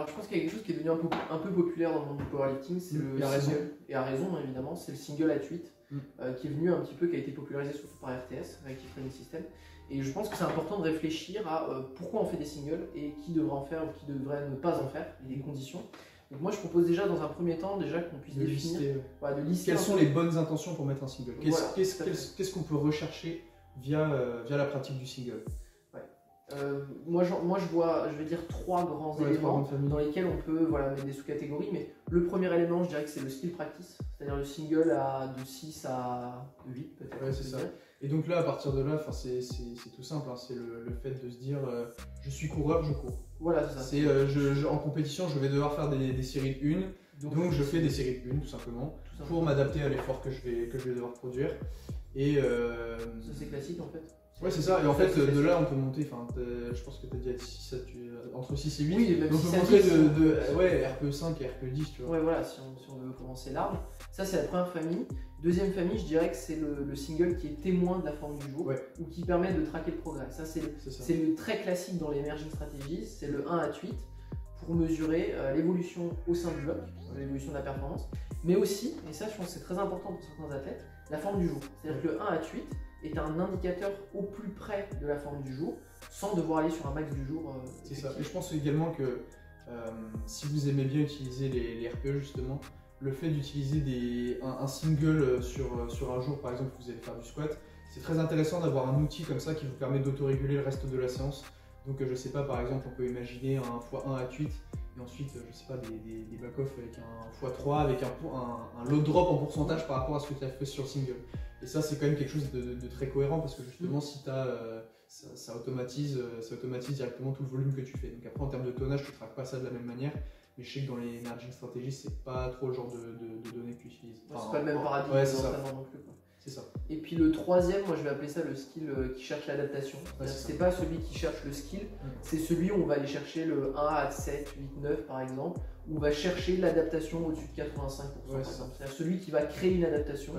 je pense qu'il y a quelque chose qui est devenu un peu populaire dans le monde du powerlifting, c'est le single, et à raison hein, évidemment, c'est le single at 8 qui est venu un petit peu, qui a été popularisé surtout par RTS, Reactive Training System. Et je pense que c'est important de réfléchir à pourquoi on fait des singles et qui devrait en faire ou qui devrait ne pas en faire, et les conditions. Donc moi je propose déjà dans un premier temps qu'on puisse définir, de lister quelles sont les bonnes intentions pour mettre un single. Qu'est-ce qu'on peut rechercher via la pratique du single. Moi je vais dire trois grands éléments dans lesquels on peut mettre des sous-catégories, mais le premier élément je dirais que c'est le skill practice, c'est-à-dire le single de 6 à 8 peut-être. Ouais, c'est ça. Et donc là, à partir de là, c'est tout simple, hein, c'est le fait de se dire je suis coureur, je cours. Voilà, c'est ça. En compétition, je vais devoir faire des séries de 1, donc je fais des séries de 1 tout simplement, pour m'adapter à l'effort que je vais devoir produire. Et ça c'est classique en fait. Ouais, c'est ça, et en fait de là on peut monter, je pense que tu as dit entre 6 et 8, oui, donc on peut monter de RPE5 et RPE10, tu vois. Ouais, voilà, si on veut commencer large. Ça c'est la première famille. Deuxième famille, je dirais que c'est le single qui est témoin de la forme du jour, ou qui permet de traquer le progrès. Ça c'est le très classique dans les emerging strategies, c'est le 1 à 8 pour mesurer l'évolution au sein du bloc, l'évolution de la performance, mais aussi, et ça je pense que c'est très important pour certains athlètes, la forme du jour. C'est-à-dire que le 1 à 8 est un indicateur au plus près de la forme du jour, sans devoir aller sur un max du jour. C'est ça. Et je pense également que si vous aimez bien utiliser les RPE justement, le fait d'utiliser un single sur un jour, par exemple, vous allez faire du squat, c'est très intéressant d'avoir un outil comme ça qui vous permet d'autoréguler le reste de la séance. Donc je sais pas, par exemple, on peut imaginer un x1 à 8 et ensuite, je sais pas, des back-off avec un x3 avec un load drop en pourcentage par rapport à ce que tu as fait sur le single. Et ça, c'est quand même quelque chose de très cohérent parce que justement, si tu as, ça automatise directement tout le volume que tu fais. Donc après, en termes de tonnage, tu ne traques pas ça de la même manière. Mais je sais que dans les emerging strategies, c'est pas trop le genre de données que tu utilises. C'est pas le même paradigme d'entraînement non plus. C'est ça. Et puis le troisième, moi je vais appeler ça le skill qui cherche l'adaptation. C'est pas celui qui cherche le skill, c'est celui où on va aller chercher le 1 à 7, 8, 9 par exemple, où on va chercher l'adaptation au-dessus de 85%. C'est-à-dire celui qui va créer une adaptation,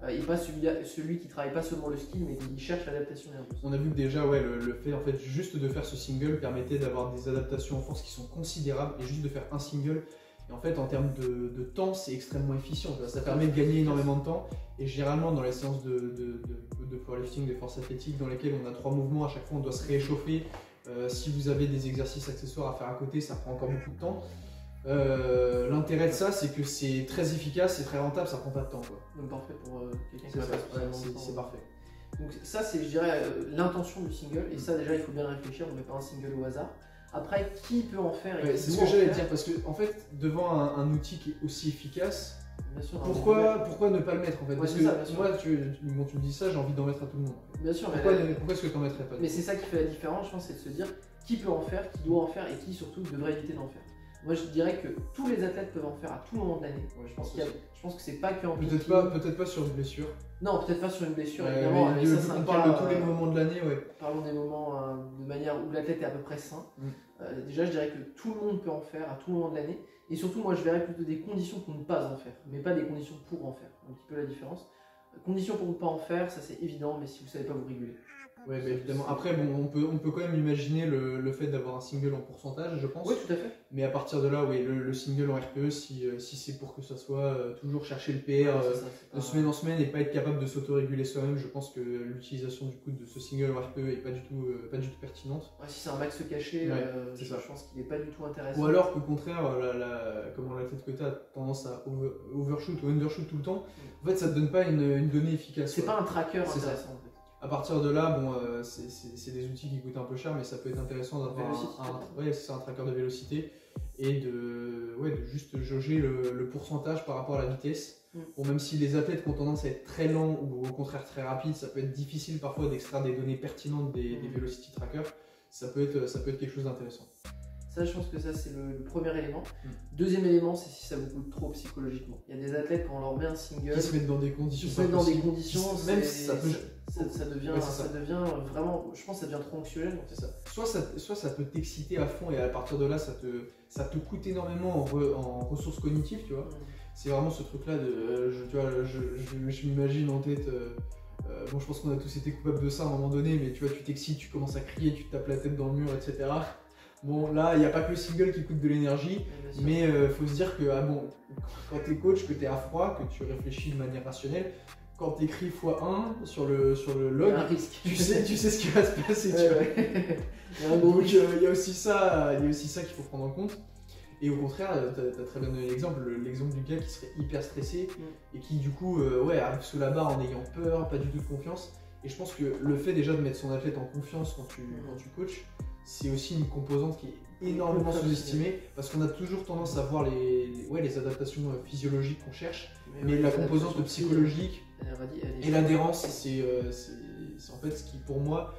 et pas celui qui travaille pas seulement le skill, mais qui cherche l'adaptation nerveuse. On a vu que déjà le fait en fait juste de faire ce single permettait d'avoir des adaptations en force qui sont considérables, et juste de faire un single. Et en fait, en termes de temps, c'est extrêmement efficient. Ça permet de gagner énormément de temps. Et généralement, dans les séances de powerlifting, de force athlétique, dans lesquelles on a 3 mouvements, à chaque fois on doit se rééchauffer. Si vous avez des exercices accessoires à faire à côté, ça prend encore beaucoup de temps. L'intérêt de ça, c'est que c'est très efficace, c'est très rentable, ça prend pas de temps, quoi. Donc parfait pour quelqu'un qui va pas c'est parfait. Donc ça, c'est, je dirais, l'intention du single. Et ça, déjà, il faut bien réfléchir. On ne met pas un single au hasard. Après, qui peut en faire et c'est ce que j'allais dire, parce que en fait, devant un outil qui est aussi efficace, pourquoi ne pas le mettre en fait? Parce que moi, tu me dis ça, j'ai envie d'en mettre à tout le monde. Bien sûr, pourquoi est-ce que tu n'en mettrais pas? Mais c'est ça qui fait la différence, je pense, c'est de se dire qui peut en faire, qui doit en faire et qui surtout devrait éviter d'en faire. Moi, je dirais que tous les athlètes peuvent en faire à tout moment de l'année. Je pense que c'est pas qu'en peut-être pas sur une blessure. Non, peut-être pas sur une blessure, évidemment. Mais ça, on parle de tous les moments de l'année, Parlons des moments de manière où l'athlète est à peu près sain. Déjà, je dirais que tout le monde peut en faire à tout moment de l'année. Et surtout, moi, je verrais plutôt des conditions pour ne pas en faire, mais pas des conditions pour en faire. Un petit peu la différence. Conditions pour ne pas en faire, ça c'est évident, mais si vous ne savez pas, vous rigolez. Oui, mais évidemment. Après, bon, on peut quand même imaginer le fait d'avoir un single en pourcentage, je pense. Oui, tout à fait. Mais à partir de là, oui, le single en RPE, si c'est pour que ça soit toujours chercher le PR de semaine en semaine et pas être capable de s'autoréguler soi-même, je pense que l'utilisation du coup de ce single en RPE est pas du tout pertinente. Si c'est un max caché, je pense qu'il n'est pas du tout intéressant. Ou alors qu'au contraire, comment la tête que tu as tendance à overshoot ou undershoot tout le temps, en fait, ça te donne pas une donnée efficace. C'est pas un tracker intéressant. À partir de là, bon, c'est des outils qui coûtent un peu cher, mais ça peut être intéressant d'avoir un tracker de vélocité et de juste jauger le pourcentage par rapport à la vitesse. Bon, même si les athlètes ont tendance à être très lents ou au contraire très rapides, ça peut être difficile parfois d'extraire des données pertinentes des velocity trackers. Ça peut être quelque chose d'intéressant. Ça, je pense que ça, c'est le premier élément. Deuxième élément, c'est si ça vous coûte trop psychologiquement. Il y a des athlètes, quand on leur met un single, qui se mettent dans des conditions. Même si ça devient vraiment, je pense que ça devient trop anxiogène. C'est ça. Soit ça peut t'exciter à fond et à partir de là, ça te coûte énormément en ressources cognitives, tu vois. C'est vraiment ce truc-là je m'imagine en tête. Bon, je pense qu'on a tous été coupables de ça à un moment donné, mais tu vois, tu t'excites, tu commences à crier, tu te tapes la tête dans le mur, etc. Bon, là, il n'y a pas que le single qui coûte de l'énergie, mais faut se dire que quand tu es coach, que tu es à froid, que tu réfléchis de manière rationnelle, quand tu écris x1 sur le log, tu sais ce qui va se passer. Donc il y a aussi ça qu'il faut prendre en compte. Et au contraire, tu as très bien donné l'exemple du gars qui serait hyper stressé et qui du coup arrive sous la barre en ayant peur, pas du tout de confiance. Et je pense que le fait déjà de mettre son athlète en confiance quand tu coaches, c'est aussi une composante qui est énormément sous-estimée parce qu'on a toujours tendance à voir les adaptations physiologiques qu'on cherche, mais la composante psychologique et l'adhérence, c'est en fait ce qui pour moi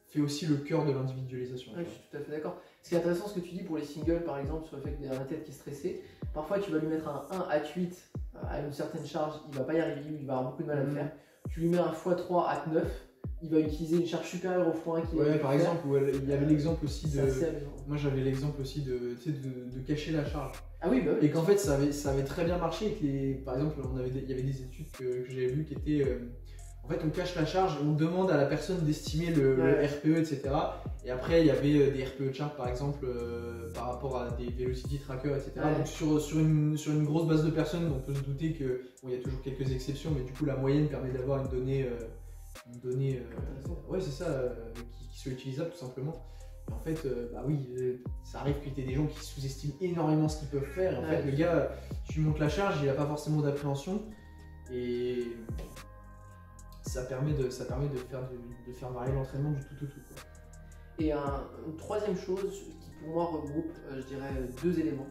fait aussi le cœur de l'individualisation. Ouais, je suis tout à fait d'accord. Ce qui est intéressant ce que tu dis pour les singles par exemple sur le fait qu'il y a un athlète qui est stressé, parfois tu vas lui mettre un 1 at 8 à une certaine charge, il va pas y arriver, il va avoir beaucoup de mal à le faire. Tu lui mets un x3 at 9, il va utiliser une charge supérieure au x1 qui par exemple, il y avait l'exemple aussi de. Moi j'avais l'exemple aussi de cacher la charge. Ah oui, bah oui. Et qu'en fait ça avait très bien marché. Par exemple, il y avait des études que j'avais vues qui étaient. En fait, on cache la charge, on demande à la personne d'estimer le RPE, etc. Et après, il y avait des RPE charts, par exemple, par rapport à des velocity trackers, etc. Donc sur une grosse base de personnes, on peut se douter que y a toujours quelques exceptions, mais du coup, la moyenne permet d'avoir une donnée c'est ça, qui soit utilisable tout simplement. Et en fait, ça arrive qu'il y ait des gens qui sous-estiment énormément ce qu'ils peuvent faire. Et en fait, le gars, tu montes la charge, il n'a pas forcément d'appréhension. Et ça permet de faire varier l'entraînement du tout au tout. Quoi. Et une troisième chose qui pour moi regroupe, je dirais, deux éléments.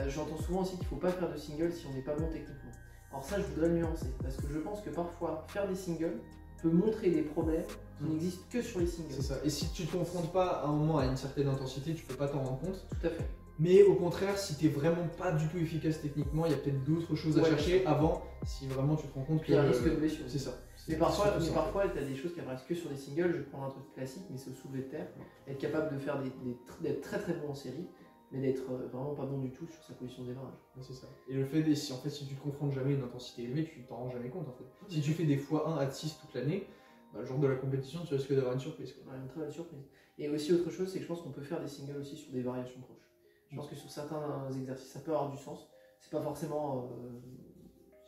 J'entends souvent aussi qu'il ne faut pas faire de single si on n'est pas bon techniquement. Alors ça, je voudrais le nuancer, parce que je pense que parfois, faire des singles peut montrer des problèmes qui n'existent que sur les singles. C'est ça. Et si tu ne te confrontes pas à un moment à une certaine intensité, tu ne peux pas t'en rendre compte. Tout à fait. Mais au contraire, si tu n'es vraiment pas du tout efficace techniquement, il y a peut-être d'autres choses à chercher avant, si vraiment tu te rends compte qu'il y a un risque de blessure. C'est ça. Mais parfois tu as des choses qui apparaissent que sur des singles. Je vais prendre un truc classique, mais c'est au soulevé de terre. Être capable de faire d'être très très bon en série, mais d'être vraiment pas bon du tout sur sa position de démarrage. C'est ça. Et le fait, si tu te confrontes jamais à une intensité élevée, tu t'en rends jamais compte en fait. Si tu fais des x1 à 6 toute l'année, le jour de la compétition, tu risques d'avoir une surprise. Quoi. Une très bonne surprise. Et aussi autre chose, c'est que je pense qu'on peut faire des singles aussi sur des variations proches. Je pense que sur certains exercices, ça peut avoir du sens. C'est pas forcément,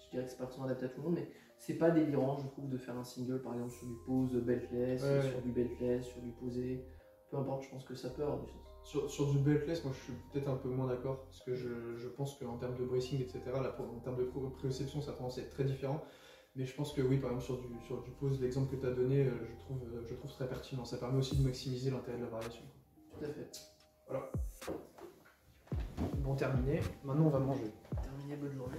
je dirais que c'est pas forcément adapté à tout le monde, mais c'est pas délirant, je trouve, de faire un single par exemple sur du pose beltless, sur du beltless, sur du posé. Peu importe, je pense que ça peut avoir du sens. Sur du beltless, moi je suis peut-être un peu moins d'accord, parce que je pense qu'en termes de bracing, etc., en termes de préception, ça a tendance à être très différent. Mais je pense que oui, par exemple sur du pose, l'exemple que tu as donné, je trouve très pertinent. Ça permet aussi de maximiser l'intérêt de la variation. Tout à fait. Voilà. Bon, terminé. Maintenant, on va manger. Terminé, bonne journée.